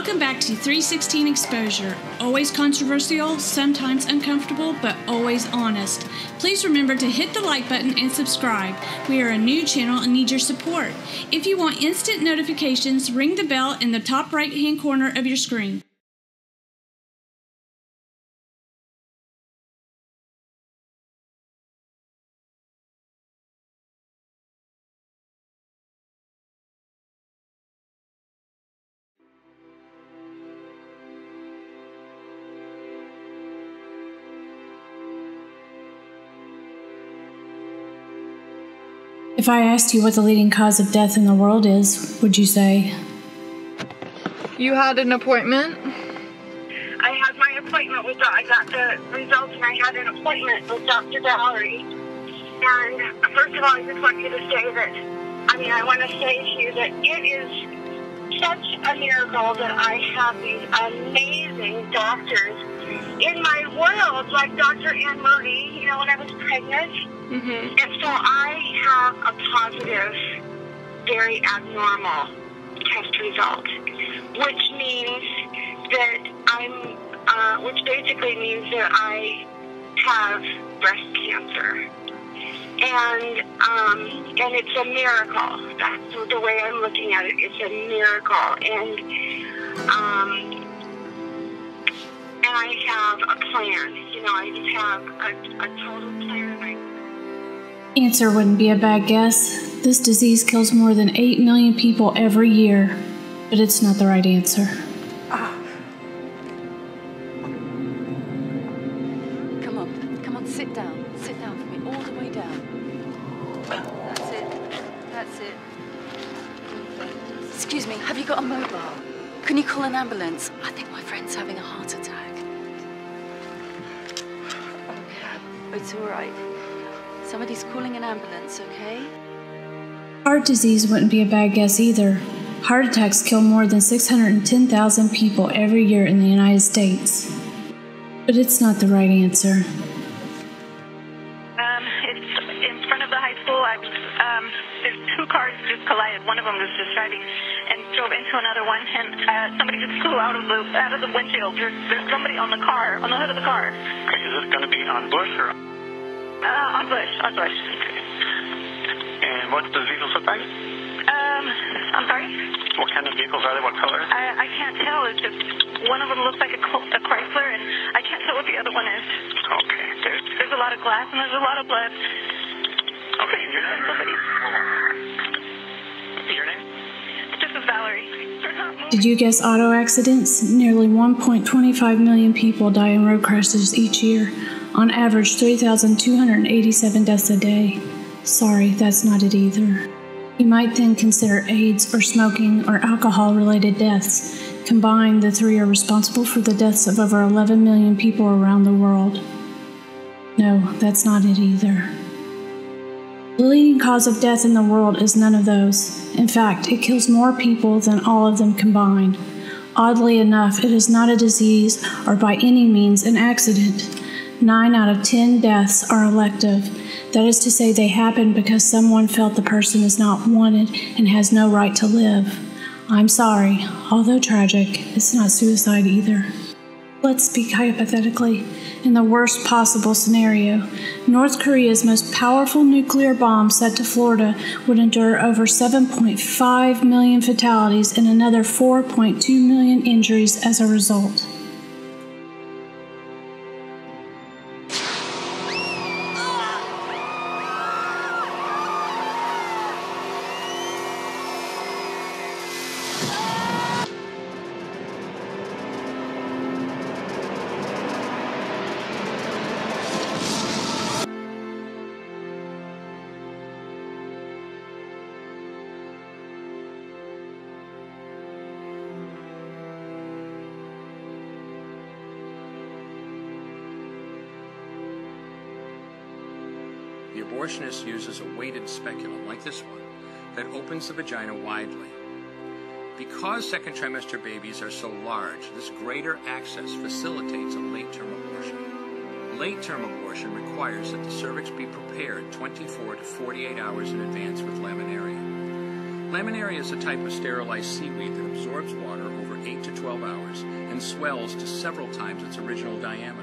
Welcome back to 316 Exposure. Always controversial, sometimes uncomfortable, but always honest. Please remember to hit the like button and subscribe. We are a new channel and need your support. If you want instant notifications, ring the bell in the top right-hand corner of your screen. If I asked you what the leading cause of death in the world is, would you say? You had an appointment? I had my appointment with I got the results and I had an appointment with Dr. Valerie. And first of all, I just want you to say that, I want to say to you that it is such a miracle that I have these amazing doctors in my world, like Dr. Ann Murray, when I was pregnant. Mm-hmm. And so I have a positive, very abnormal test result, which means that which basically means that I have breast cancer. And it's a miracle. That's the way I'm looking at it. It's a miracle. And I have a plan. I just have a total plan. Answer wouldn't be a bad guess. This disease kills more than 8 million people every year, but it's not the right answer. Come on, sit down. Sit down for me, all the way down. That's it. Excuse me, have you got a mobile? Can you call an ambulance? I think my friend's having a heart attack. Okay, it's all right. Somebody's calling an ambulance, okay? Heart disease wouldn't be a bad guess either. Heart attacks kill more than 610,000 people every year in the United States. But it's not the right answer. It's in front of the high school. There's two cars just collided. One of them was just driving and drove into another one, and somebody just flew out of the windshield. There's somebody on the car, on the hood of the car. Okay, is this going to be on Bush or? On Bush. And what's the vehicles look like? I'm sorry? What kind of vehicles are they? What color? I can't tell. It's just one of them looks like a Chrysler, and I can't tell what the other one is. Okay. There's a lot of glass, and there's a lot of blood. Okay, your name? Your name? This is Valerie. Did you guess auto accidents? Nearly 1.25 million people die in road crashes each year. On average, 3,287 deaths a day. Sorry, that's not it either. You might then consider AIDS or smoking or alcohol-related deaths. Combined, the three are responsible for the deaths of over 11 million people around the world. No, that's not it either. The leading cause of death in the world is none of those. In fact, it kills more people than all of them combined. Oddly enough, it is not a disease or by any means an accident. 9 out of 10 deaths are elective. That is to say, they happen because someone felt the person is not wanted and has no right to live. I'm sorry, although tragic, it's not suicide either. Let's speak hypothetically. In the worst possible scenario, North Korea's most powerful nuclear bomb set to Florida would endure over 7.5 million fatalities and another 4.2 million injuries as a result. The abortionist uses a weighted speculum, like this one, that opens the vagina widely. Because second trimester babies are so large, this greater access facilitates a late-term abortion. Late-term abortion requires that the cervix be prepared 24 to 48 hours in advance with laminaria. Laminaria is a type of sterilized seaweed that absorbs water over 8 to 12 hours and swells to several times its original diameter.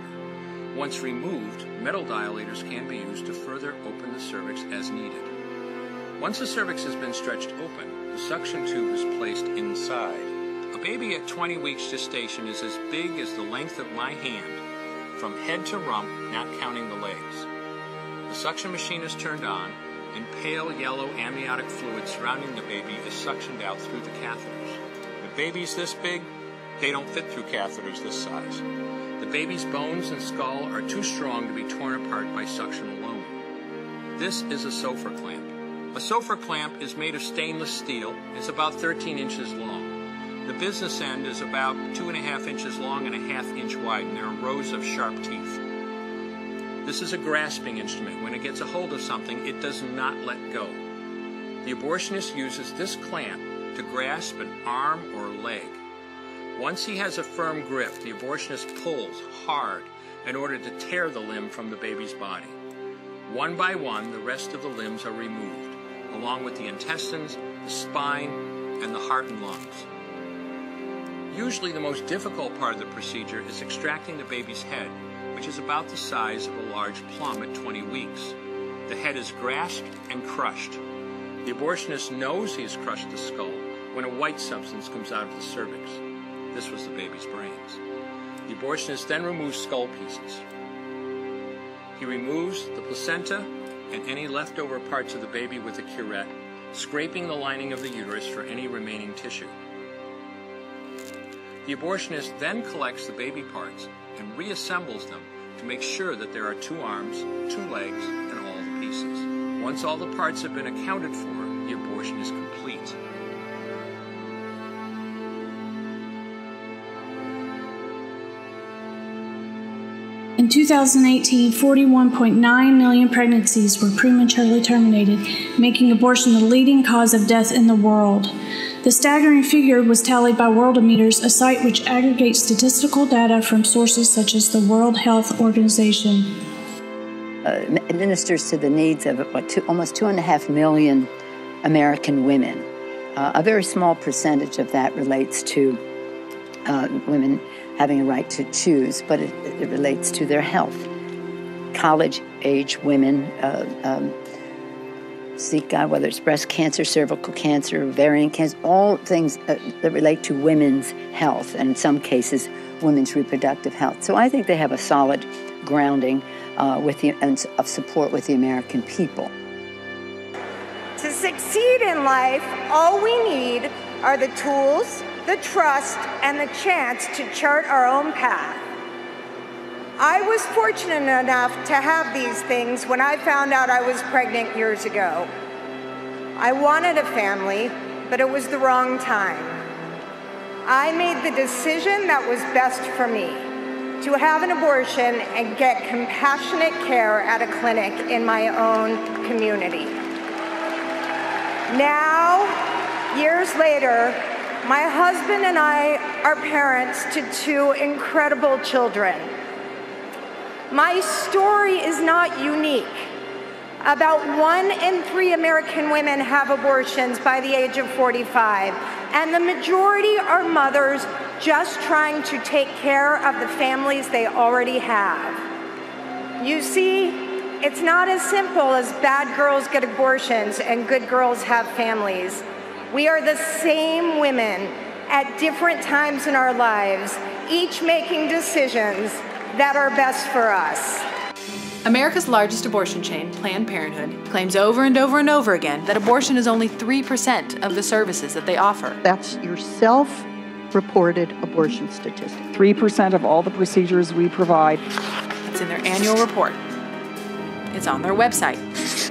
Once removed, metal dilators can be used to further open the cervix as needed. Once the cervix has been stretched open, the suction tube is placed inside. A baby at 20 weeks gestation is as big as the length of my hand, from head to rump, not counting the legs. The suction machine is turned on, and pale yellow amniotic fluid surrounding the baby is suctioned out through the catheters. With babies this big, they don't fit through catheters this size. The baby's bones and skull are too strong to be torn apart by suction alone. This is a Sofer clamp. A Sofer clamp is made of stainless steel. It's about 13 inches long. The business end is about 2.5 inches long and 1/2 inch wide, and there are rows of sharp teeth. This is a grasping instrument. When it gets a hold of something, it does not let go. The abortionist uses this clamp to grasp an arm or leg. Once he has a firm grip, the abortionist pulls hard in order to tear the limb from the baby's body. One by one, the rest of the limbs are removed, along with the intestines, the spine, and the heart and lungs. Usually the most difficult part of the procedure is extracting the baby's head, which is about the size of a large plum at 20 weeks. The head is grasped and crushed. The abortionist knows he has crushed the skull when a white substance comes out of the cervix. This was the baby's brains. The abortionist then removes skull pieces. He removes the placenta and any leftover parts of the baby with a curette, scraping the lining of the uterus for any remaining tissue. The abortionist then collects the baby parts and reassembles them to make sure that there are 2 arms, 2 legs, and all the pieces. Once all the parts have been accounted for, the abortion is complete. In 2018, 41.9 million pregnancies were prematurely terminated, making abortion the leading cause of death in the world. The staggering figure was tallied by Worldometers, a site which aggregates statistical data from sources such as the World Health Organization. Ministers to the needs of almost 2.5 million American women. A very small percentage of that relates to women having a right to choose, but it relates to their health. College-age women seek out, whether it's breast cancer, cervical cancer, ovarian cancer, all things that relate to women's health, and in some cases, women's reproductive health. So I think they have a solid grounding of support with the American people. To succeed in life, all we need are the tools, the trust, and the chance to chart our own path. I was fortunate enough to have these things when I found out I was pregnant years ago. I wanted a family, but it was the wrong time. I made the decision that was best for me, to have an abortion and get compassionate care at a clinic in my own community. Now, years later, my husband and I are parents to 2 incredible children. My story is not unique. About 1 in 3 American women have abortions by the age of 45, and the majority are mothers just trying to take care of the families they already have. You see, it's not as simple as bad girls get abortions and good girls have families. We are the same women at different times in our lives, each making decisions that are best for us. America's largest abortion chain, Planned Parenthood, claims over and over and over again that abortion is only 3% of the services that they offer. That's your self-reported abortion statistic. 3% of all the procedures we provide. It's in their annual report. It's on their website.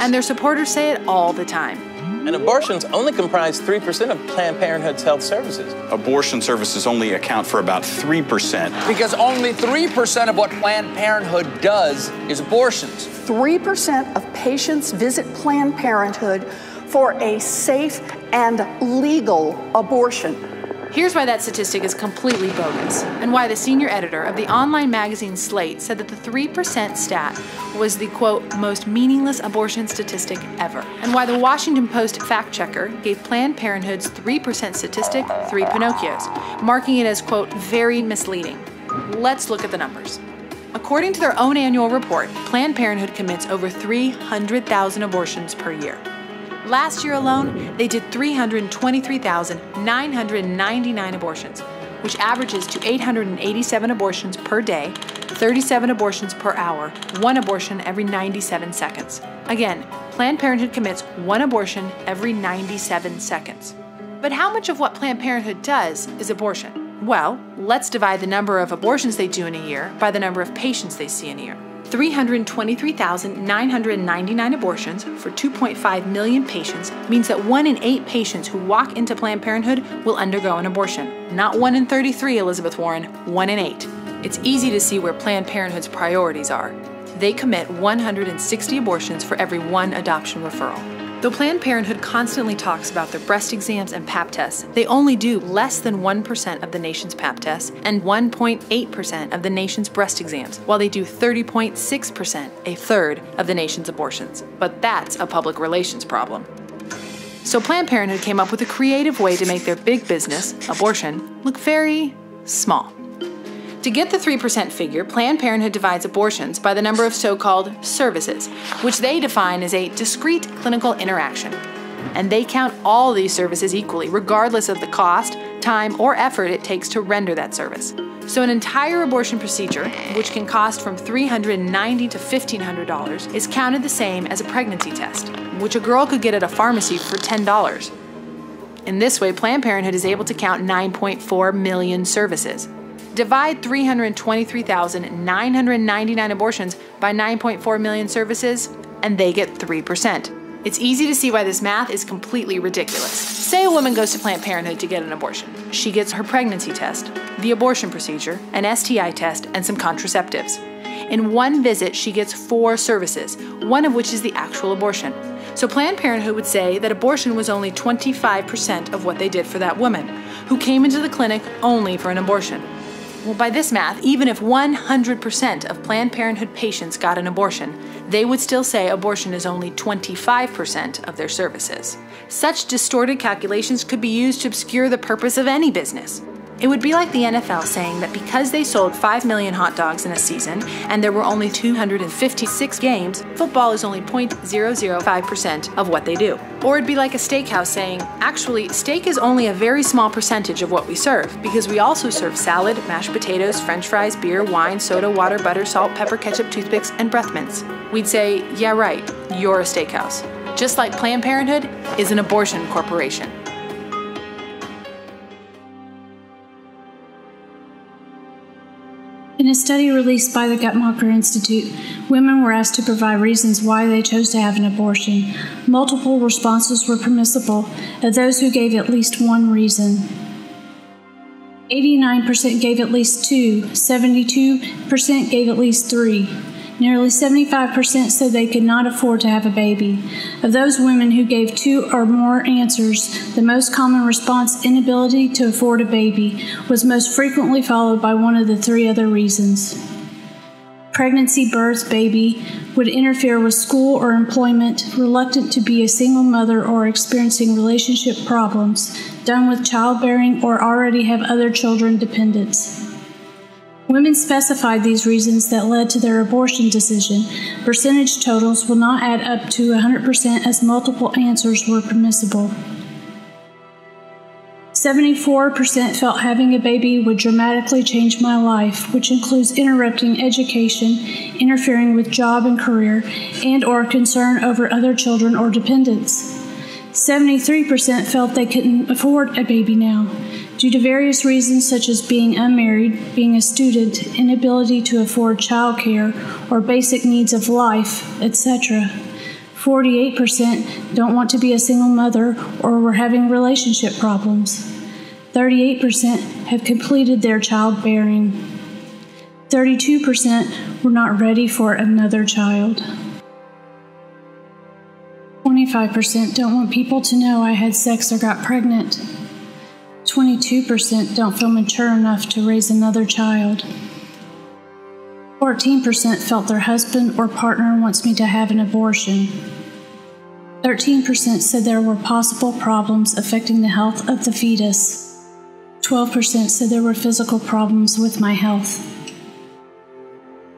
And their supporters say it all the time. And abortions only comprise 3% of Planned Parenthood's health services. Abortion services only account for about 3%. Because only 3% of what Planned Parenthood does is abortions. 3% of patients visit Planned Parenthood for a safe and legal abortion. Here's why that statistic is completely bogus, and why the senior editor of the online magazine Slate said that the 3% stat was the, quote, most meaningless abortion statistic ever, and why the Washington Post fact checker gave Planned Parenthood's 3% statistic 3 Pinocchios, marking it as, quote, very misleading. Let's look at the numbers. According to their own annual report, Planned Parenthood commits over 300,000 abortions per year. Last year alone, they did 323,999 abortions, which averages to 887 abortions per day, 37 abortions per hour, 1 abortion every 97 seconds. Again, Planned Parenthood commits 1 abortion every 97 seconds. But how much of what Planned Parenthood does is abortion? Well, let's divide the number of abortions they do in a year by the number of patients they see in a year. 323,999 abortions for 2.5 million patients means that 1 in 8 patients who walk into Planned Parenthood will undergo an abortion. Not 1 in 33, Elizabeth Warren, 1 in 8. It's easy to see where Planned Parenthood's priorities are. They commit 160 abortions for every 1 adoption referral. Though Planned Parenthood constantly talks about their breast exams and Pap tests, they only do less than 1% of the nation's Pap tests and 1.8% of the nation's breast exams, while they do 30.6%, a third of the nation's abortions. But that's a public relations problem. So Planned Parenthood came up with a creative way to make their big business, abortion, look very small. To get the 3% figure, Planned Parenthood divides abortions by the number of so-called services, which they define as a discrete clinical interaction. And they count all these services equally, regardless of the cost, time, or effort it takes to render that service. So an entire abortion procedure, which can cost from $390 to $1,500, is counted the same as a pregnancy test, which a girl could get at a pharmacy for $10. In this way, Planned Parenthood is able to count 9.4 million services. Divide 323,999 abortions by 9.4 million services, and they get 3%. It's easy to see why this math is completely ridiculous. Say a woman goes to Planned Parenthood to get an abortion. She gets her pregnancy test, the abortion procedure, an STI test, and some contraceptives. In one visit, she gets 4 services, one of which is the actual abortion. So Planned Parenthood would say that abortion was only 25% of what they did for that woman, who came into the clinic only for an abortion. Well, by this math, even if 100% of Planned Parenthood patients got an abortion, they would still say abortion is only 25% of their services. Such distorted calculations could be used to obscure the purpose of any business. It would be like the NFL saying that because they sold 5 million hot dogs in a season and there were only 256 games, football is only 0.005% of what they do. Or it'd be like a steakhouse saying, actually, steak is only a very small percentage of what we serve because we also serve salad, mashed potatoes, french fries, beer, wine, soda, water, butter, salt, pepper, ketchup, toothpicks, and breath mints. We'd say, yeah, right, you're a steakhouse. Just like Planned Parenthood is an abortion corporation. In a study released by the Guttmacher Institute, women were asked to provide reasons why they chose to have an abortion. Multiple responses were permissible of those who gave at least one reason. 89% gave at least 2, 72% gave at least 3. Nearly 75% said they could not afford to have a baby. Of those women who gave 2 or more answers, the most common response, inability to afford a baby, was most frequently followed by one of the 3 other reasons. Pregnancy, birth, baby, would interfere with school or employment, reluctant to be a single mother or experiencing relationship problems, done with childbearing or already have other children dependents. Women specified these reasons that led to their abortion decision. Percentage totals will not add up to 100% as multiple answers were permissible. 74% felt having a baby would dramatically change my life, which includes interrupting education, interfering with job and career, and or concern over other children or dependents. 73% felt they couldn't afford a baby now, due to various reasons such as being unmarried, being a student, inability to afford childcare, or basic needs of life, etc. 48% don't want to be a single mother or were having relationship problems. 38% have completed their childbearing. 32% were not ready for another child. 25% don't want people to know I had sex or got pregnant. 22% don't feel mature enough to raise another child. 14% felt their husband or partner wants me to have an abortion. 13% said there were possible problems affecting the health of the fetus. 12% said there were physical problems with my health.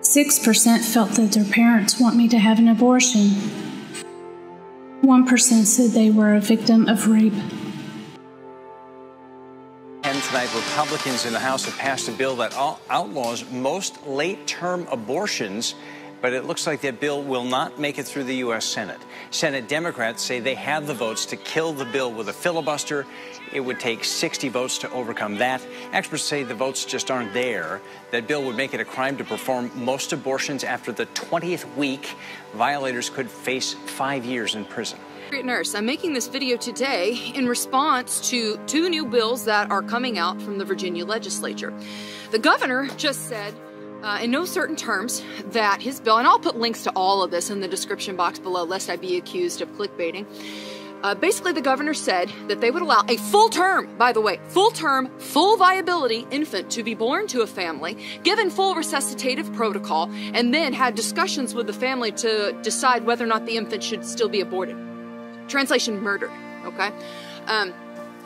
6% felt that their parents want me to have an abortion. 1% said they were a victim of rape. And tonight, Republicans in the House have passed a bill that outlaws most late-term abortions, but it looks like that bill will not make it through the U.S. Senate. Senate Democrats say they have the votes to kill the bill with a filibuster. It would take 60 votes to overcome that. Experts say the votes just aren't there. That bill would make it a crime to perform most abortions after the 20th week. Violators could face 5 years in prison. Nurse, I'm making this video today in response to 2 new bills that are coming out from the Virginia legislature. The governor just said, in no certain terms, that his bill, and I'll put links to all of this in the description box below lest I be accused of clickbaiting. Basically, the governor said that they would allow a full-term, by the way, full-term, full viability infant to be born to a family, given full resuscitative protocol, and then had discussions with the family to decide whether or not the infant should still be aborted. Translation, murdered, okay?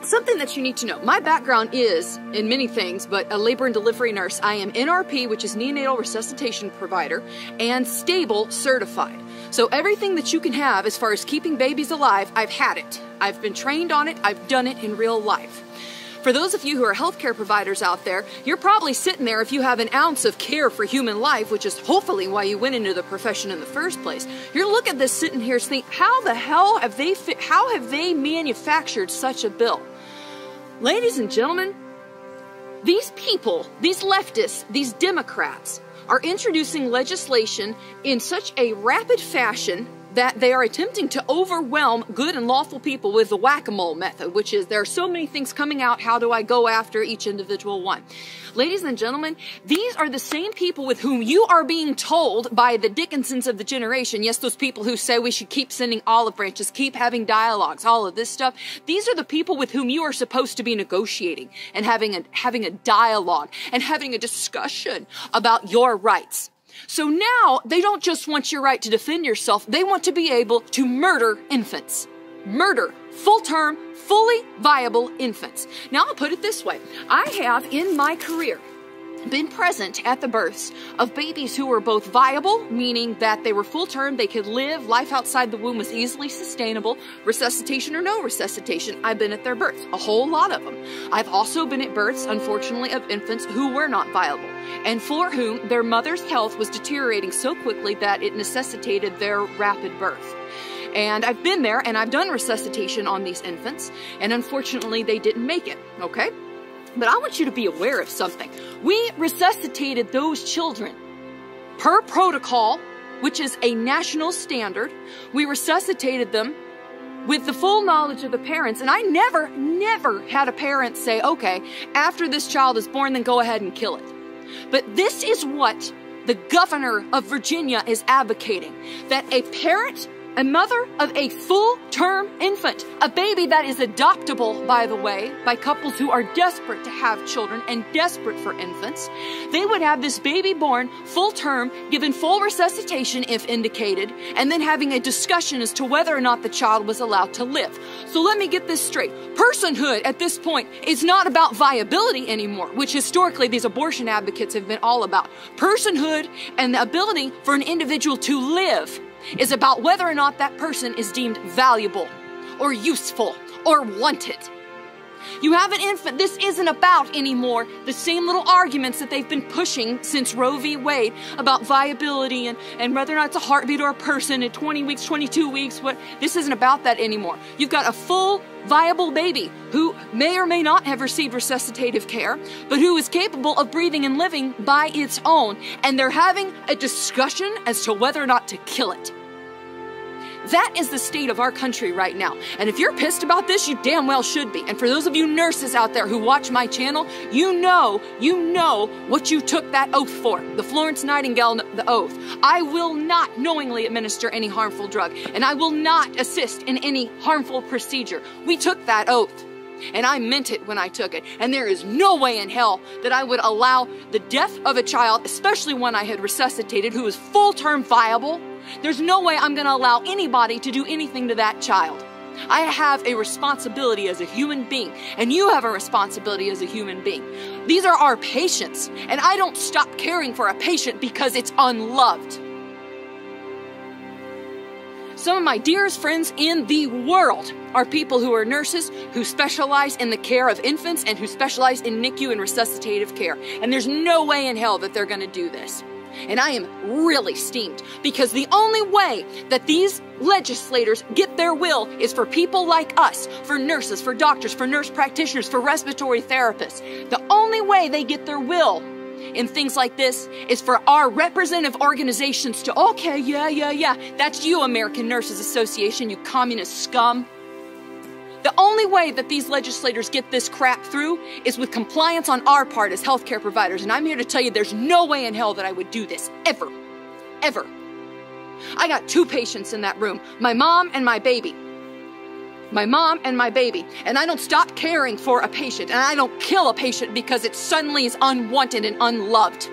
Something that you need to know. My background is in many things, but a labor and delivery nurse. I am NRP, which is neonatal resuscitation provider, and stable certified. So everything that you can have as far as keeping babies alive, I've had it. I've been trained on it. I've done it in real life. For those of you who are healthcare providers out there, you're probably sitting there if you have an ounce of care for human life, which is hopefully why you went into the profession in the first place. You're looking at this sitting here thinking, how the hell have they manufactured such a bill? Ladies and gentlemen, these people, these leftists, these Democrats are introducing legislation in such a rapid fashion that they are attempting to overwhelm good and lawful people with the whack-a-mole method, which is there are so many things coming out, how do I go after each individual one? Ladies and gentlemen, these are the same people with whom you are being told by the Dickinsons of the generation, yes, those people who say we should keep sending olive branches, keep having dialogues, all of this stuff. These are the people with whom you are supposed to be negotiating and having a dialogue and having a discussion about your rights. So now, they don't just want your right to defend yourself, they want to be able to murder infants. Murder full-term, fully viable infants. Now, I'll put it this way. I have, in my career, been present at the births of babies who were both viable, meaning that they were full-term, they could live, life outside the womb was easily sustainable, resuscitation or no resuscitation. I've been at their births, a whole lot of them. I've also been at births, unfortunately, of infants who were not viable, and for whom their mother's health was deteriorating so quickly that it necessitated their rapid birth. And I've been there, and I've done resuscitation on these infants, and unfortunately, they didn't make it, okay? But I want you to be aware of something. We resuscitated those children per protocol, which is a national standard. We resuscitated them with the full knowledge of the parents. And I never had a parent say, okay, after this child is born, then go ahead and kill it. But this is what the governor of Virginia is advocating, that a parent, a mother of a full-term infant, a baby that is adoptable, by the way, by couples who are desperate to have children and desperate for infants, they would have this baby born full-term, given full resuscitation if indicated, and then having a discussion as to whether or not the child was allowed to live. So let me get this straight. Personhood at this point is not about viability anymore, which historically these abortion advocates have been all about. Personhood and the ability for an individual to live is about whether or not that person is deemed valuable or useful or wanted. You have an infant. This isn't about anymore the same little arguments that they've been pushing since Roe v. Wade about viability and whether or not it's a heartbeat or a person at 20 weeks, 22 weeks. This isn't about that anymore. You've got a full viable baby who may or may not have received resuscitative care, but who is capable of breathing and living by its own. And they're having a discussion as to whether or not to kill it. That is the state of our country right now. And if you're pissed about this, you damn well should be. And for those of you nurses out there who watch my channel, you know what you took that oath for. The Florence Nightingale, the oath. I will not knowingly administer any harmful drug, and I will not assist in any harmful procedure. We took that oath. And I meant it when I took it. And there is no way in hell that I would allow the death of a child, especially one I had resuscitated, who was full-term viable. There's no way I'm going to allow anybody to do anything to that child. I have a responsibility as a human being, and you have a responsibility as a human being. These are our patients, and I don't stop caring for a patient because it's unloved. Some of my dearest friends in the world are people who are nurses, who specialize in the care of infants, and who specialize in NICU and resuscitative care. And there's no way in hell that they're going to do this. And I am really steamed, because the only way that these legislators get their will is for people like us, for nurses, for doctors, for nurse practitioners, for respiratory therapists. The only way they get their will in things like this is for our representative organizations to, okay, yeah, that's you, American Nurses Association, you communist scum. The only way that these legislators get this crap through is with compliance on our part as healthcare providers. And I'm here to tell you there's no way in hell that I would do this, ever, ever. I got 2 patients in that room, my mom and my baby. My mom and my baby. And I don't stop caring for a patient, and I don't kill a patient because it suddenly is unwanted and unloved.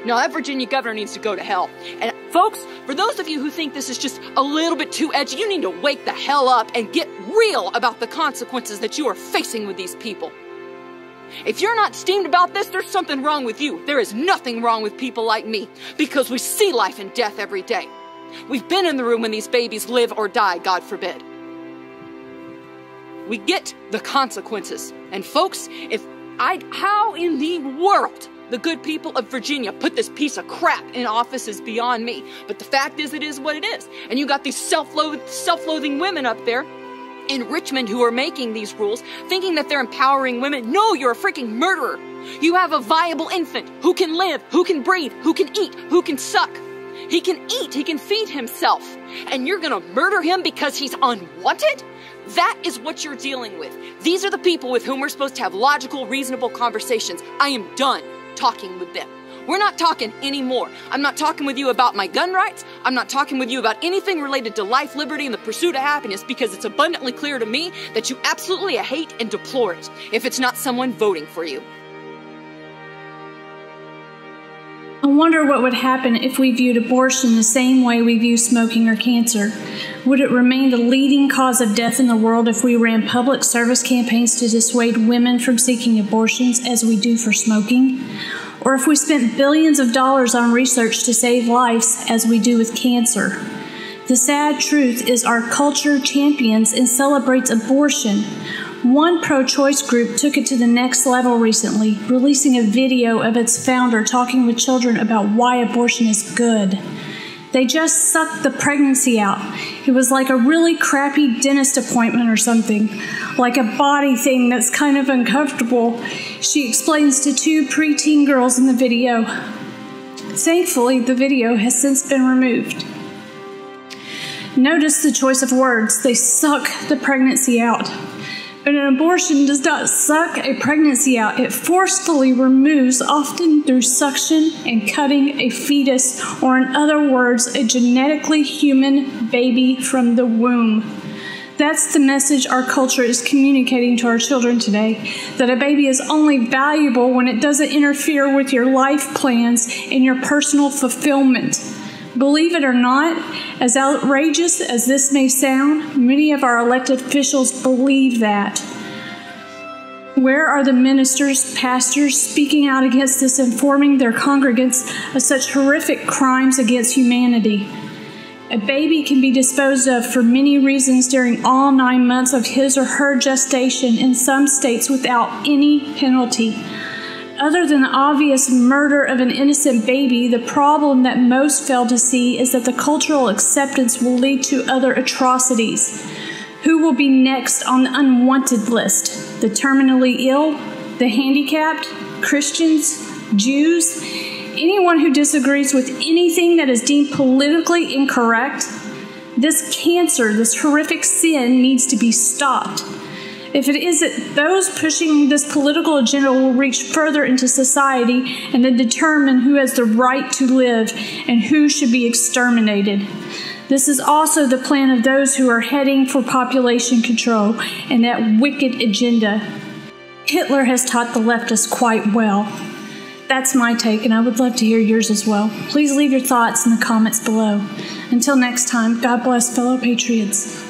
No, that Virginia governor needs to go to hell. And folks, for those of you who think this is just a little bit too edgy, you need to wake the hell up and get real about the consequences that you are facing with these people. If you're not steamed about this, there's something wrong with you. There is nothing wrong with people like me, because we see life and death every day. We've been in the room when these babies live or die, God forbid. We get the consequences. And folks, how in the world the good people of Virginia put this piece of crap in office is beyond me. But the fact is, it is what it is. And you got these self-loathing women up there in Richmond who are making these rules, thinking that they're empowering women. No, you're a freaking murderer. You have a viable infant who can live, who can breathe, who can eat, who can suck. He can eat, he can feed himself. And you're gonna murder him because he's unwanted? That is what you're dealing with. These are the people with whom we're supposed to have logical, reasonable conversations. I am done talking with them. We're not talking anymore. I'm not talking with you about my gun rights. I'm not talking with you about anything related to life, liberty, and the pursuit of happiness, because it's abundantly clear to me that you absolutely hate and deplore it if it's not someone voting for you. I wonder what would happen if we viewed abortion the same way we view smoking or cancer. Would it remain the leading cause of death in the world if we ran public service campaigns to dissuade women from seeking abortions as we do for smoking? Or if we spent billions of dollars on research to save lives as we do with cancer? The sad truth is our culture champions and celebrates abortion. One pro-choice group took it to the next level recently, releasing a video of its founder talking with children about why abortion is good. They just sucked the pregnancy out. It was like a really crappy dentist appointment or something, like a body thing that's kind of uncomfortable, she explains to 2 preteen girls in the video. Thankfully, the video has since been removed. Notice the choice of words. They suck the pregnancy out. But an abortion does not suck a pregnancy out. It forcefully removes, often through suction and cutting, a fetus, or in other words, a genetically human baby from the womb. That's the message our culture is communicating to our children today, that a baby is only valuable when it doesn't interfere with your life plans and your personal fulfillment. Believe it or not, as outrageous as this may sound, many of our elected officials believe that. Where are the ministers, pastors speaking out against this, informing their congregants of such horrific crimes against humanity? A baby can be disposed of for many reasons during all 9 months of his or her gestation in some states without any penalty. Other than the obvious murder of an innocent baby, the problem that most fail to see is that the cultural acceptance will lead to other atrocities. Who will be next on the unwanted list? The terminally ill? The handicapped? Christians? Jews? Anyone who disagrees with anything that is deemed politically incorrect? This cancer, this horrific sin, needs to be stopped. If it isn't, those pushing this political agenda will reach further into society and then determine who has the right to live and who should be exterminated. This is also the plan of those who are heading for population control and that wicked agenda. Hitler has taught the leftists quite well. That's my take, and I would love to hear yours as well. Please leave your thoughts in the comments below. Until next time, God bless, fellow patriots.